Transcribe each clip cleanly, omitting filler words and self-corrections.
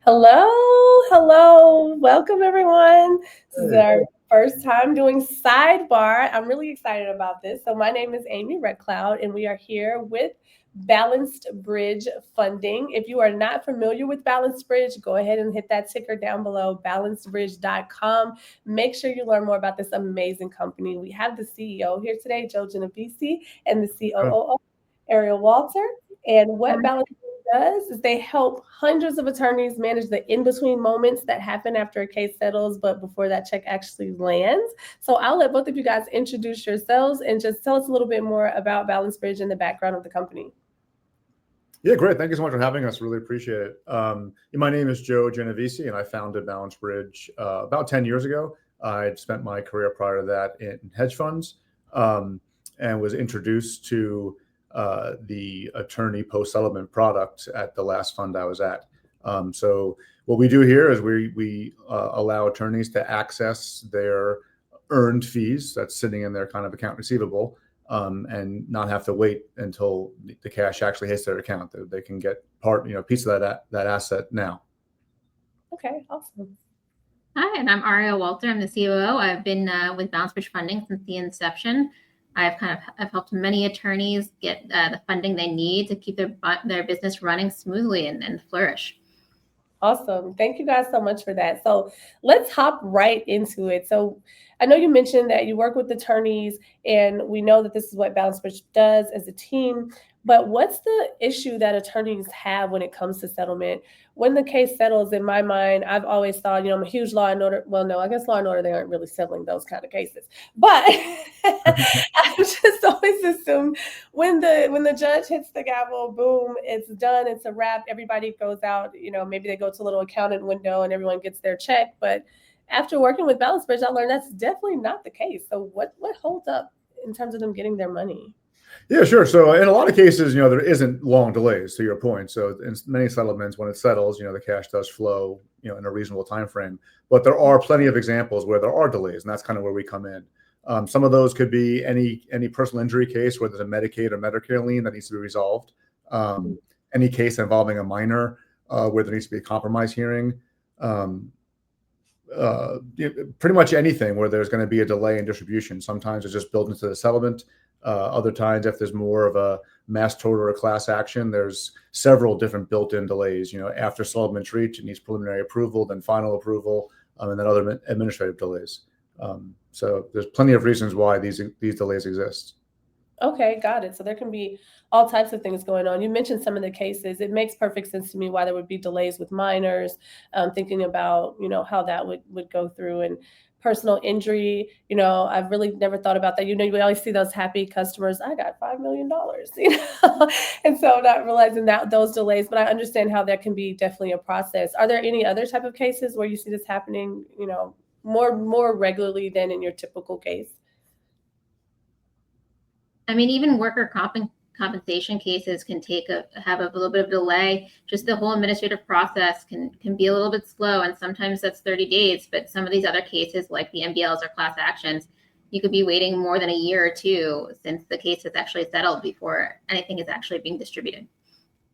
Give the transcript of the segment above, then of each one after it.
Hello, hello. Welcome, everyone. This is Hey, our first time doing Sidebar. I'm really excited about this. So, my name is Amy Redcloud, and we are here with Balanced Bridge Funding. If you are not familiar with Balanced Bridge, go ahead and hit that ticker down below, balancedbridge.com. Make sure you learn more about this amazing company. We have the CEO here today, Joe Genovese, and the uh, COO, Ariel Walter. And what Balanced does is they help hundreds of attorneys manage the in-between moments that happen after a case settles, but before that check actually lands. So I'll let both of you guys introduce yourselves and just tell us a little bit more about Balance Bridge and the background of the company. yeah, great. Thank you so much for having us. Really appreciate it. My name is Joe Genovese, and I founded Balance Bridge about 10 years ago. I'd spent my career prior to that in hedge funds and was introduced to the attorney post-settlement product at the last fund I was at. So what we do here is we allow attorneys to access their earned fees that's sitting in their kind of account receivable and not have to wait until the cash actually hits their account. They can get piece of that asset now. Okay, awesome. Hi, and I'm Ariel Walter. I'm the COO. I've been with Balance Bridge Funding since the inception. I've helped many attorneys get the funding they need to keep their business running smoothly and flourish. Awesome. Thank you guys so much for that. So let's hop right into it. So I know you mentioned that you work with attorneys, and we know that this is what Balance Bridge does as a team. But what's the issue that attorneys have when it comes to settlement? When the case settles, in my mind, I've always thought, I'm a huge Law and Order. Well, no, I guess Law and Order, they aren't really settling those kind of cases. But I've just always assumed when the judge hits the gavel, boom, it's done, it's a wrap. Everybody goes out, maybe they go to a little accountant window and everyone gets their check. But after working with Balance Bridge, I learned that's definitely not the case. So what holds up in terms of them getting their money? Yeah, sure. So in a lot of cases, there isn't long delays, to your point. So in many settlements, when it settles, the cash does flow, in a reasonable time frame. But there are plenty of examples where there are delays, and that's kind of where we come in. Some of those could be any personal injury case where there's a Medicaid or Medicare lien that needs to be resolved. Any case involving a minor where there needs to be a compromise hearing. Pretty much anything where there's going to be a delay in distribution. Sometimes it's just built into the settlement. Other times, if there's more of a mass tort or a class action, there's several different built-in delays. After settlement's reached, it needs preliminary approval, then final approval, and then other administrative delays. So there's plenty of reasons why these delays exist. Okay, got it. So there can be all types of things going on. You mentioned some of the cases. It makes perfect sense to me why there would be delays with minors, thinking about, how that would go through, and personal injury. I've really never thought about that. You always see those happy customers, I got $5 million, and so not realizing that those delays, but I understand how that can be definitely a process. Are there any other type of cases where you see this happening, more regularly than in your typical case? I mean, even worker compensation cases can have a little bit of delay. Just the whole administrative process can be a little bit slow, and sometimes that's 30 days. But some of these other cases, like the MBLs or class actions, you could be waiting more than a year or two since the case is actually settled before anything is actually being distributed.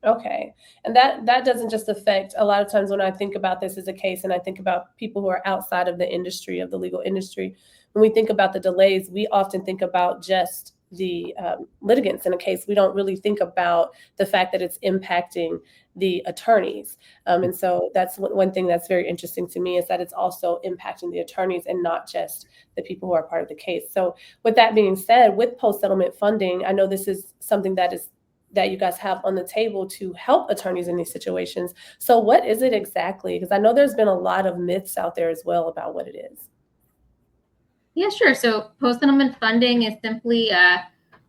Okay. And that doesn't just affect, a lot of times when I think about this as a case and I think about people who are outside of the industry, of the legal industry, when we think about the delays, we often think about just the litigants in a case. We don't really think about the fact that it's impacting the attorneys. And so that's one thing that's very interesting to me, is that it's also impacting the attorneys and not just the people who are part of the case. So with that being said, with post-settlement funding, I know this is something that you guys have on the table to help attorneys in these situations. So what is it exactly? Because I know there's been a lot of myths out there as well about what it is. Yeah, sure. So post-settlement funding is simply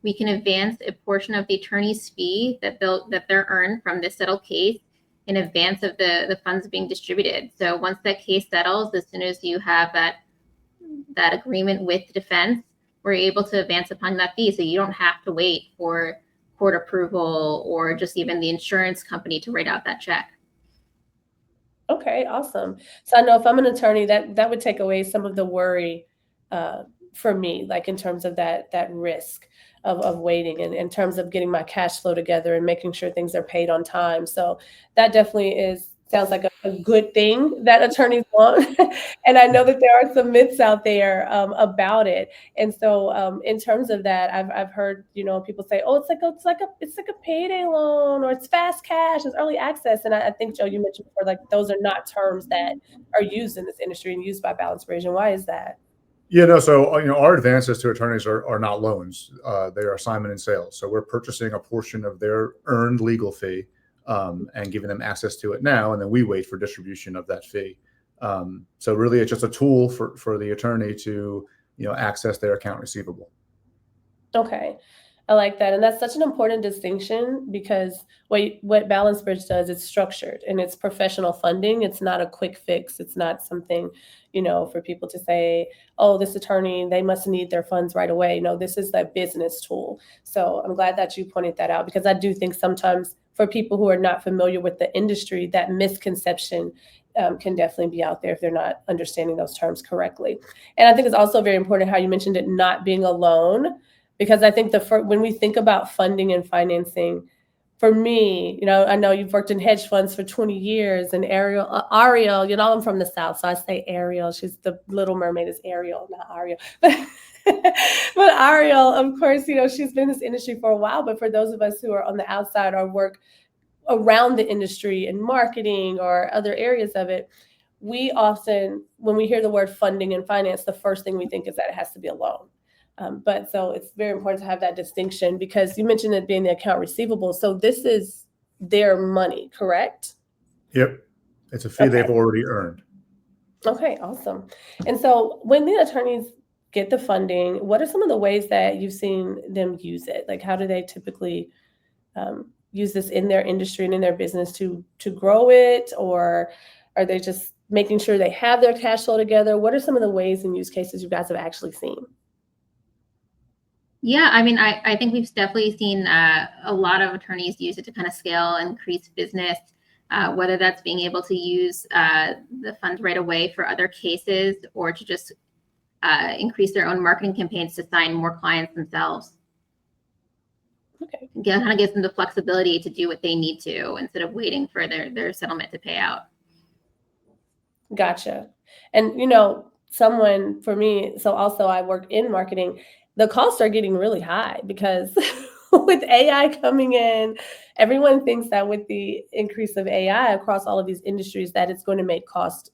we can advance a portion of the attorney's fee that they're earned from this settled case in advance of the funds being distributed. So once that case settles, as soon as you have that agreement with the defense, we're able to advance upon that fee. So you don't have to wait for court approval or just even the insurance company to write out that check. Okay, awesome. So I know if I'm an attorney, that would take away some of the worry for me, like in terms of that risk of waiting, and in terms of getting my cash flow together and making sure things are paid on time. So that definitely sounds like a good thing that attorneys want. And I know that there are some myths out there about it. And so, in terms of that, I've heard, people say, "Oh, it's like a payday loan, or it's fast cash, it's early access." And I think, Joe, you mentioned before, like, those are not terms that are used in this industry and used by Balance Bridge. And why is that? Yeah, no. So our advances to attorneys are not loans; they are assignment and sales. So we're purchasing a portion of their earned legal fee and giving them access to it now, and then we wait for distribution of that fee. So really, it's just a tool for the attorney to access their account receivable. Okay. I like that. And that's such an important distinction because what Balance Bridge does, it's structured and it's professional funding. It's not a quick fix. It's not something, for people to say, "Oh, this attorney, they must need their funds right away." No, this is a business tool. So I'm glad that you pointed that out, because I do think sometimes for people who are not familiar with the industry, that misconception can definitely be out there if they're not understanding those terms correctly. And I think it's also very important how you mentioned it not being a loan, because I think when we think about funding and financing, for me, I know you've worked in hedge funds for 20 years, and Ariel, I'm from the South, so I say Ariel. She's the Little Mermaid is Ariel, not Ariel. But Ariel, of course, she's been in this industry for a while. But for those of us who are on the outside or work around the industry in marketing or other areas of it, we often, when we hear the word funding and finance, the first thing we think is that it has to be a loan. But so it's very important to have that distinction, because you mentioned it being the account receivable. So this is their money, correct? Yep, it's a fee they've Okay. already earned. Okay, awesome. And so when the attorneys get the funding, what are some of the ways that you've seen them use it? Like, how do they typically use this in their industry and in their business to grow it, or are they just making sure they have their cash flow together? What are some of the ways and use cases you guys have actually seen? Yeah, I mean, I think we've definitely seen a lot of attorneys use it to kind of scale and increase business, whether that's being able to use the funds right away for other cases, or to just increase their own marketing campaigns to sign more clients themselves. Okay. Again, kind of gives them the flexibility to do what they need to instead of waiting for their settlement to pay out. Gotcha. And someone for me, so also I work in marketing, the costs are getting really high because with AI coming in, everyone thinks that with the increase of AI across all of these industries, that it's going to make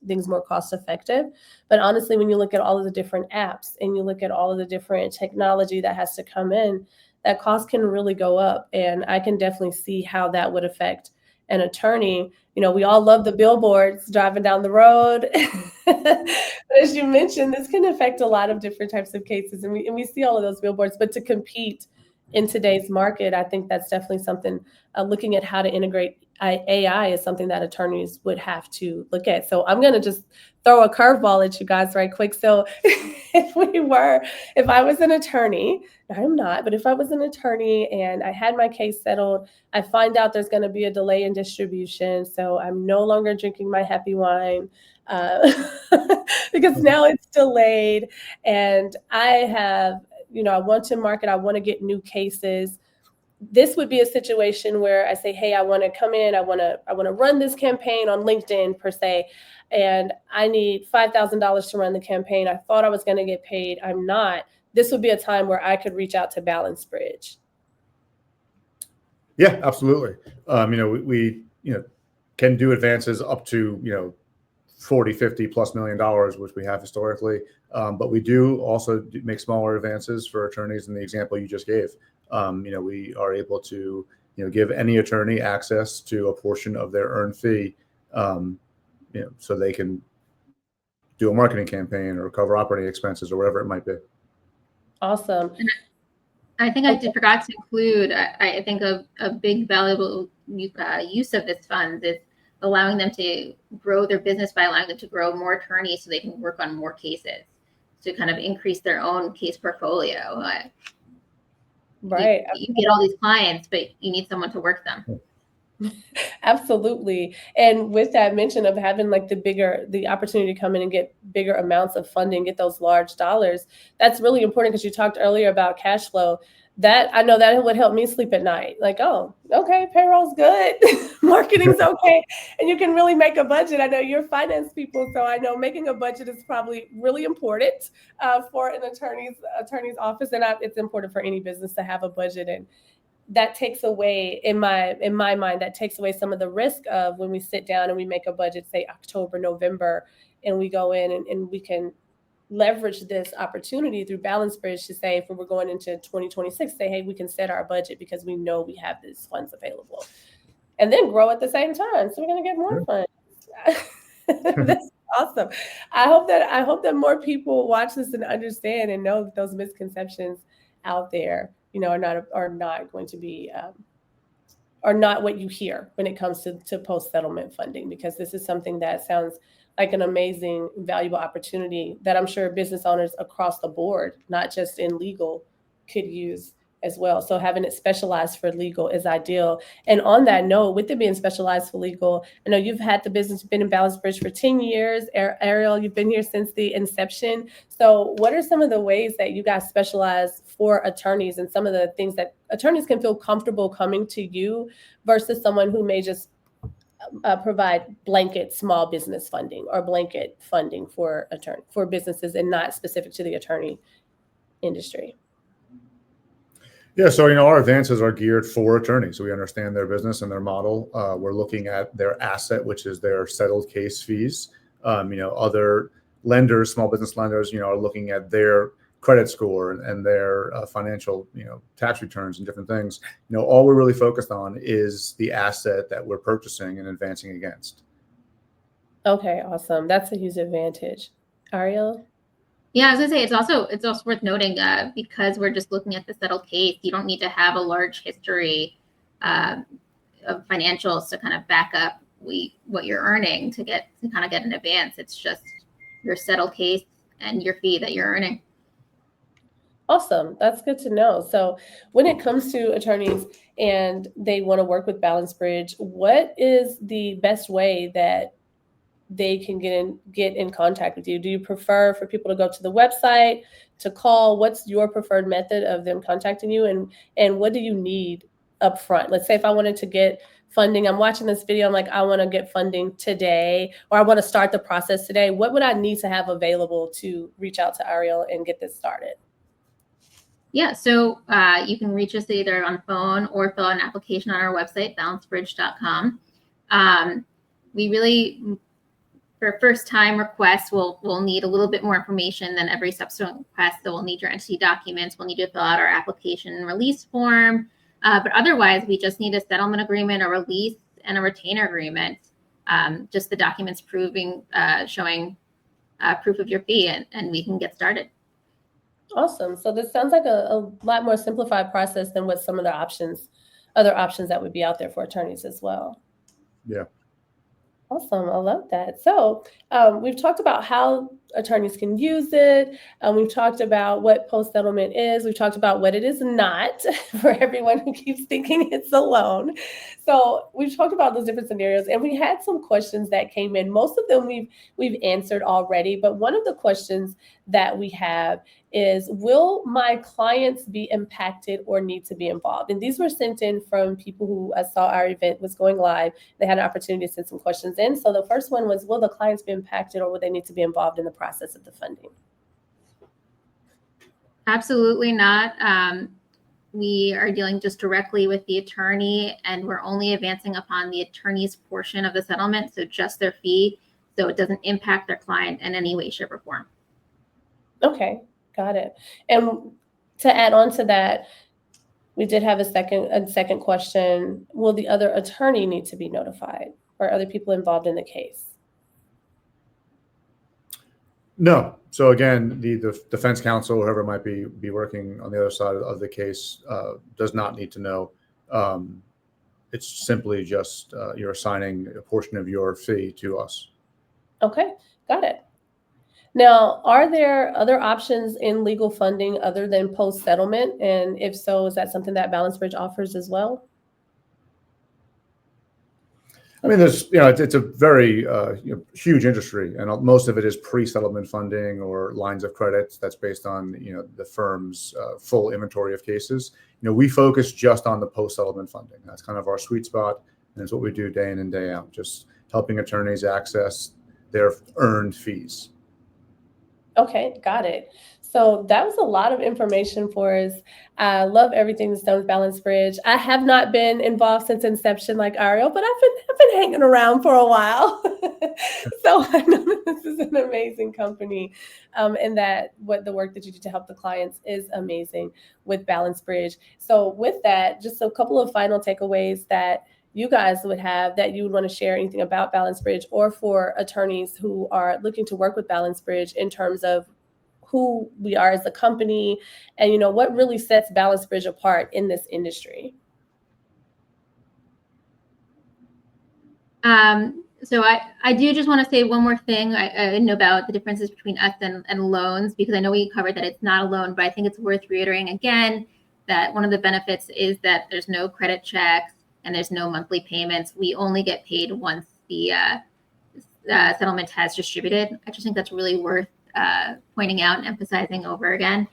things more cost effective. But honestly, when you look at all of the different apps and you look at all of the different technology that has to come in, that cost can really go up. And I can definitely see how that would affect an attorney. We all love the billboards driving down the road. But as you mentioned, this can affect a lot of different types of cases. And we see all of those billboards. But to compete in today's market, I think that's definitely something, looking at how to integrate AI is something that attorneys would have to look at. So I'm going to just throw a curveball at you guys right quick. So if I was an attorney, I'm not, but if I was an attorney and I had my case settled, I find out there's going to be a delay in distribution. So I'm no longer drinking my happy wine uh, because now it's delayed. And I want to market, I want to get new cases. This would be a situation where I say, "Hey, I want to come in, I want to run this campaign on LinkedIn per se, and I need $5,000 to run the campaign. I thought I was going to get paid. I'm not." This would be a time where I could reach out to Balance Bridge. Yeah, absolutely. We can do advances up to 40, 50 plus $1 million, which we have historically. But we do also make smaller advances for attorneys in the example you just gave. We are able to give any attorney access to a portion of their earned fee, so they can do a marketing campaign or cover operating expenses or whatever it might be. Awesome. I think I forgot to include, I think a big valuable use of this fund is allowing them to grow their business by allowing them to grow more attorneys so they can work on more cases to kind of increase their own case portfolio. Right. You get all these clients, but you need someone to work them. Absolutely. And with that mention of having like the opportunity to come in and get bigger amounts of funding, get those large dollars, that's really important, because you talked earlier about cash flow. that I know that would help me sleep at night. Like, oh, okay, payroll's good, marketing's okay, and you can really make a budget. I know you're finance people, so I know making a budget is probably really important for an attorney's office, and it's important for any business to have a budget. And that takes away, in my mind, that takes away some of the risk of when we sit down and we make a budget, say October, November, and we go in and we can leverage this opportunity through Balance Bridge to say, if we're going into 2026, say, hey, we can set our budget because we know we have these funds available, and then grow at the same time. So we're going to get more funds. That's awesome. I hope that more people watch this and understand and know that those misconceptions out there, are not going to be are not what you hear when it comes to post settlement funding, because this is something that sounds like an amazing, valuable opportunity that I'm sure business owners across the board, not just in legal, could use as well. So having it specialized for legal is ideal. And on that note, with it being specialized for legal, I know you've had the business, been in Balance Bridge for 10 years. Ariel, you've been here since the inception. So what are some of the ways that you guys specialize for attorneys, and some of the things that attorneys can feel comfortable coming to you versus someone who may just provide blanket small business funding or blanket funding for businesses and not specific to the attorney industry? Yeah, so our advances are geared for attorneys. So we understand their business and their model. We're looking at their asset, which is their settled case fees. Other lenders, small business lenders, are looking at their credit score and their financial, tax returns and different things. All we're really focused on is the asset that we're purchasing and advancing against. Okay, awesome. That's a huge advantage. Ariel? Yeah, I was gonna say it's also worth noting because we're just looking at the settled case. You don't need to have a large history of financials to kind of back up what you're earning to kind of get an advance. It's just your settled case and your fee that you're earning. Awesome. That's good to know. So when it comes to attorneys and they want to work with Balance Bridge, what is the best way that they can get in contact with you? Do you prefer for people to go to the website, to call? What's your preferred method of them contacting you? And what do you need up front? Let's say if I wanted to get funding, I'm watching this video, I'm like, I want to get funding today, or I want to start the process today. What would I need to have available to reach out to Ariel and get this started? Yeah, so you can reach us either on phone or fill out an application on our website, balancebridge.com. We really, for first-time requests, we'll need a little bit more information than every subsequent request. So we'll need your entity documents. We'll need you to fill out our application and release form. But otherwise, we just need a settlement agreement, a release, and a retainer agreement. Just the documents showing proof of your fee, and we can get started. Awesome. So this sounds like a lot more simplified process than what some of the other options that would be out there for attorneys as well. Yeah. Awesome. I love that. So we've talked about how attorneys can use it. We've talked about what post-settlement is. We've talked about what it is not for everyone who keeps thinking it's a loan. So we've talked about those different scenarios, and we had some questions that came in. Most of them we've answered already, but one of the questions that we have is, will my clients be impacted or need to be involved? And these were sent in from people who saw our event was going live. They had an opportunity to send some questions in. So the first one was, will the clients be impacted or will they need to be involved in the process of the funding? Absolutely not. We are dealing just directly with the attorney, and we're only advancing upon the attorney's portion of the settlement, so just their fee, so it doesn't impact their client in any way, shape, or form. Okay, got it. And to add on to that, we did have a second question. Will the other attorney need to be notified, or other people involved in the case? No. So again, the defense counsel, whoever might be working on the other side of the case, does not need to know. It's simply just you're assigning a portion of your fee to us. Okay, got it. Now, are there other options in legal funding other than post-settlement? And if so, is that something that Balance Bridge offers as well? I mean, there's, it's a very huge industry, and most of it is pre-settlement funding or lines of credit that's based on, the firm's full inventory of cases. We focus just on the post-settlement funding. That's kind of our sweet spot, and it's what we do day in and day out, just helping attorneys access their earned fees. Okay, got it. So that was a lot of information for us. I love everything that's done with Balance Bridge. I have not been involved since inception like Ariel, but I've been hanging around for a while. So I know that this is an amazing company, and that what the work that you do to help the clients is amazing with Balance Bridge. So with that, just a couple of final takeaways that you guys would have that you would want to share, anything about Balance Bridge, or for attorneys who are looking to work with Balance Bridge in terms of who we are as a company and what really sets Balance Bridge apart in this industry. So I do just want to say one more thing. I know about the differences between us and loans, because I know we covered that it's not a loan, but I think it's worth reiterating again that one of the benefits is that there's no credit checks and there's no monthly payments. We only get paid once the settlement has distributed. I just think that's really worth pointing out and emphasizing over again.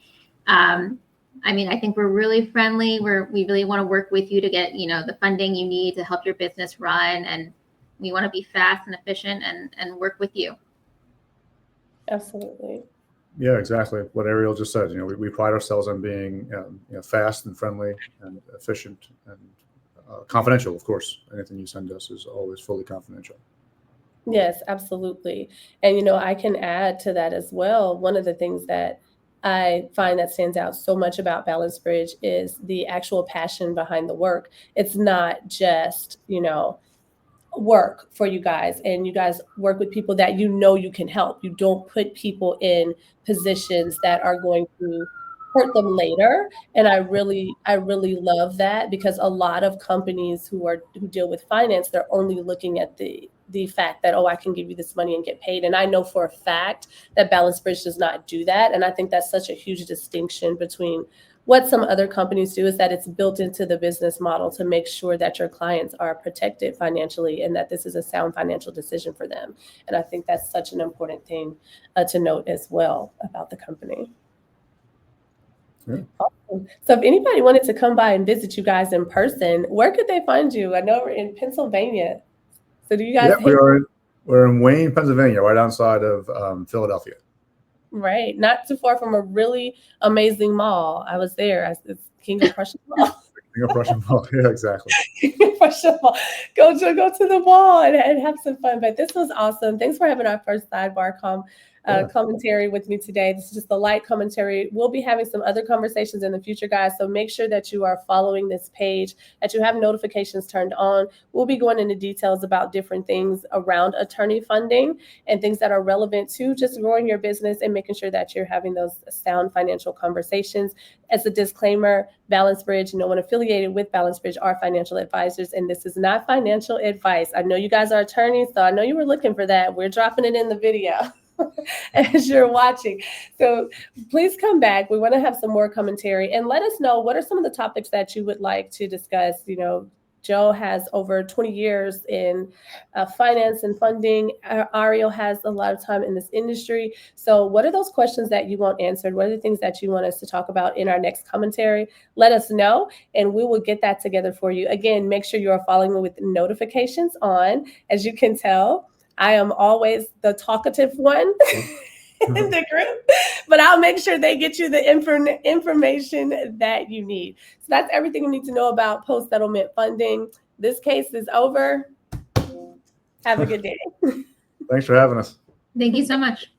I mean, I think we're really friendly. We really want to work with you to get, the funding you need to help your business run. And we want to be fast and efficient and work with you. Absolutely. Yeah, exactly. What Ariel just said, we pride ourselves on being fast and friendly and efficient and confidential. Of course, anything you send us is always fully confidential. Yes, absolutely. And, I can add to that as well. One of the things that I find that stands out so much about Balance Bridge is the actual passion behind the work. It's not just, work for you guys, and you guys work with people that you can help. You don't put people in positions that are going to hurt them later. And I really love that, because a lot of companies who deal with finance, they're only looking at the fact that, oh, I can give you this money and get paid. And I know for a fact that Balance Bridge does not do that. And I think that's such a huge distinction between what some other companies do, is that it's built into the business model to make sure that your clients are protected financially and that this is a sound financial decision for them. And I think that's such an important thing to note as well about the company. Yeah. Awesome. So if anybody wanted to come by and visit you guys in person, where could they find you? I know we're in Pennsylvania. So do you guys? Yeah, we're in Wayne, Pennsylvania, right outside of Philadelphia. Right, not too far from a really amazing mall. I was there. It's King of Prussia Mall. King of Prussia Mall. Yeah, exactly. King of Prussia Mall. Go to the mall and have some fun. But this was awesome. Thanks for having our first sidebar commentary with me today. This is just a light commentary. We'll be having some other conversations in the future, guys. So make sure that you are following this page, that you have notifications turned on. We'll be going into details about different things around attorney funding and things that are relevant to just growing your business and making sure that you're having those sound financial conversations. As a disclaimer, Balance Bridge, no one affiliated with Balance Bridge are financial advisors, and this is not financial advice. I know you guys are attorneys, so I know you were looking for that. We're dropping it in the video as you're watching. So please come back. We want to have some more commentary, and let us know what are some of the topics that you would like to discuss. Joe has over 20 years in finance and funding. Ariel has a lot of time in this industry. So what are those questions that you want answered? What are the things that you want us to talk about in our next commentary? Let us know, and we will get that together for you. Again, make sure you are following me with notifications on. As you can tell, I am always the talkative one in the group, but I'll make sure they get you the information that you need. So that's everything you need to know about post-settlement funding. This case is over. Have a good day. Thanks for having us. Thank you so much.